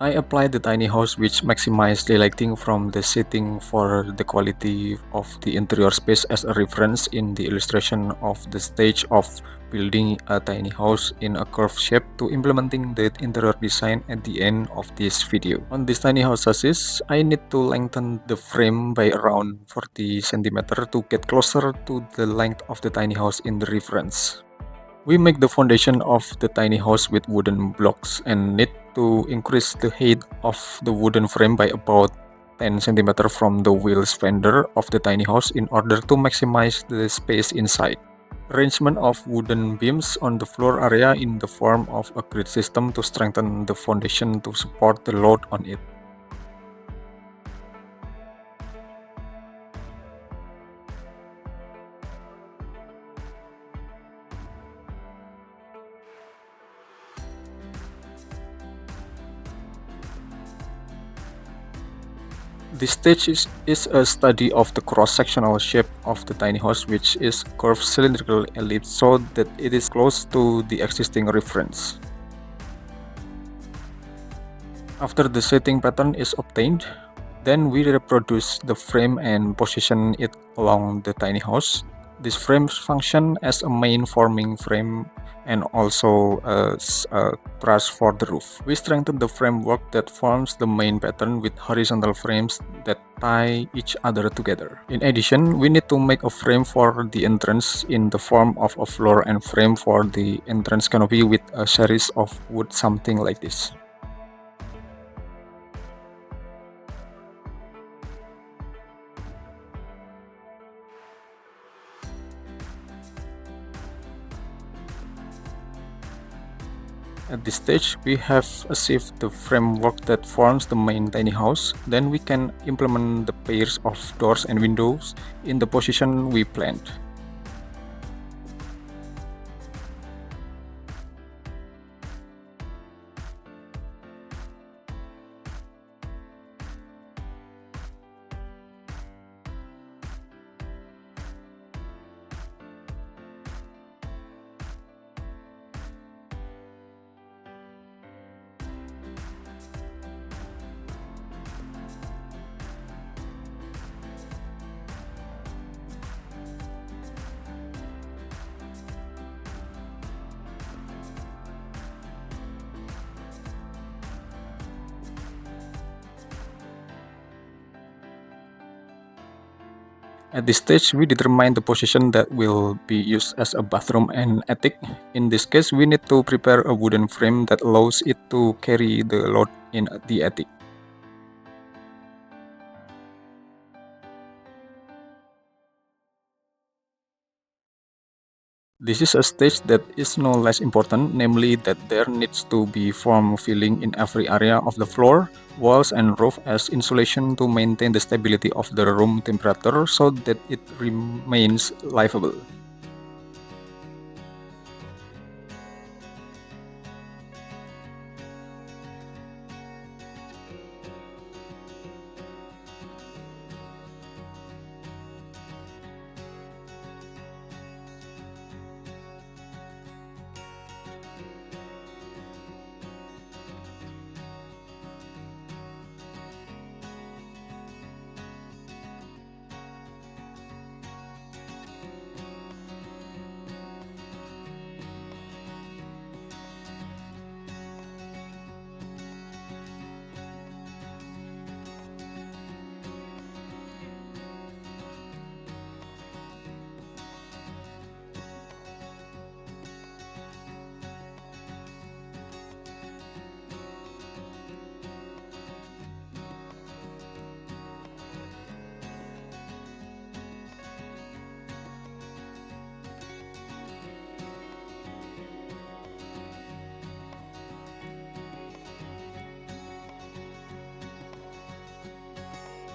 I applied the tiny house which maximized the lighting from the setting for the quality of the interior space as a reference in the illustration of the stage of building a tiny house in a curved shape to implementing the interior design at the end of this video. On this tiny house chassis, I need to lengthen the frame by around 40 cm to get closer to the length of the tiny house in the reference. We make the foundation of the tiny house with wooden blocks and need to increase the height of the wooden frame by about 10 cm from the wheel fender of the tiny house in order to maximize the space inside. Arrangement of wooden beams on the floor area in the form of a grid system to strengthen the foundation to support the load on it. This stage is a study of the cross-sectional shape of the tiny house, which is curved cylindrical ellipse so that it is close to the existing reference. After the setting pattern is obtained, then we reproduce the frame and position it along the tiny house. These frames function as a main forming frame and also as a truss for the roof. We strengthen the framework that forms the main pattern with horizontal frames that tie each other together. In addition, we need to make a frame for the entrance in the form of a floor and frame for the entrance canopy with a series of wood, something like this. At this stage, we have achieved the framework that forms the main tiny house. Then we can implement the pairs of doors and windows in the position we planned. At this stage, we determine the position that will be used as a bathroom and attic. In this case, we need to prepare a wooden frame that allows it to carry the load in the attic. This is a stage that is no less important, namely that there needs to be form filling in every area of the floor, walls and roof as insulation to maintain the stability of the room temperature so that it remains livable.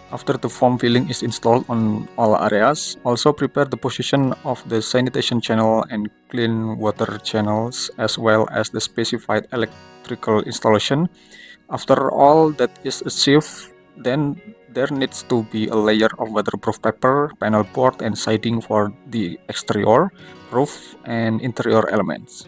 After the foam filling is installed on all areas, also prepare the position of the sanitation channel and clean water channels as well as the specified electrical installation. After all that is achieved, then there needs to be a layer of weatherproof paper, panel board and siding for the exterior, roof and interior elements.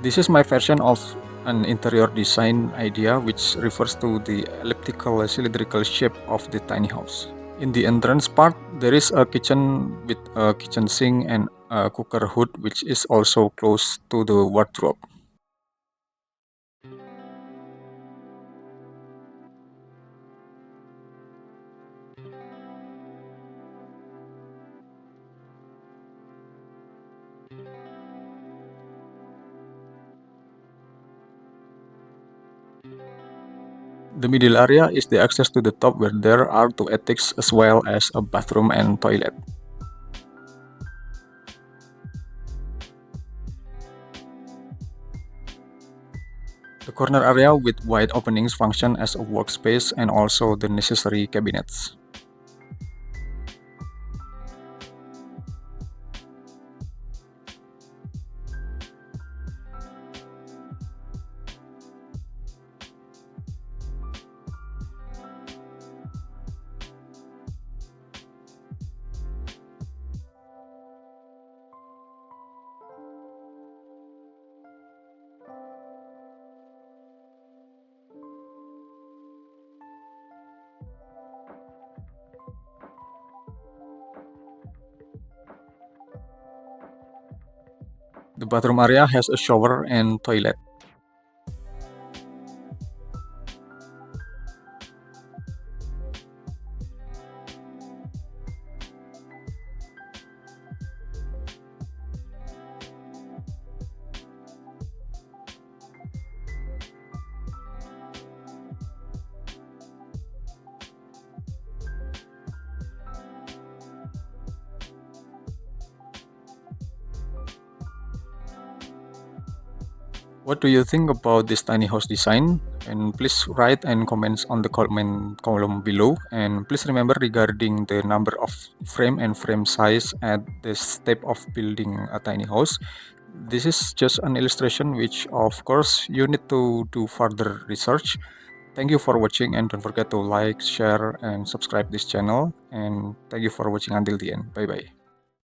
This is my version of an interior design idea which refers to the elliptical cylindrical shape of the tiny house. In the entrance part, there is a kitchen with a kitchen sink and a cooker hood which is also close to the wardrobe. The middle area is the access to the top where there are two attics as well as a bathroom and toilet. The corner area with wide openings function as a workspace and also the necessary cabinets. The bathroom area has a shower and toilet. What do you think about this tiny house design? And please write and comments on the comment column below. And please remember regarding the number of frame and frame size at this step of building a tiny house. This is just an illustration which of course you need to do further research. Thank you for watching and don't forget to like, share and subscribe this channel. And thank you for watching until the end. Bye bye.